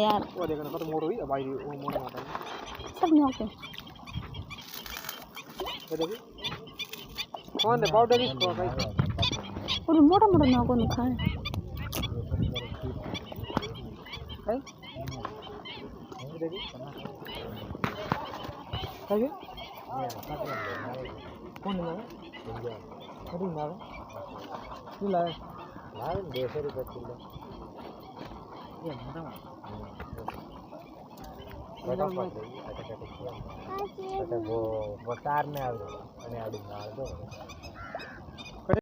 यार वो देखना कत मोड़ हुई भाई वो मोड़ माता सब नो के ये देखिए कौन है पाउडर इसको भाई और मोटा मोटा नो को खाए है ये देखिए है कौन है अरे ना ये लाए लाए 200 रुपए किलो ये मोटा वो तार में आवे અને આડી ના દો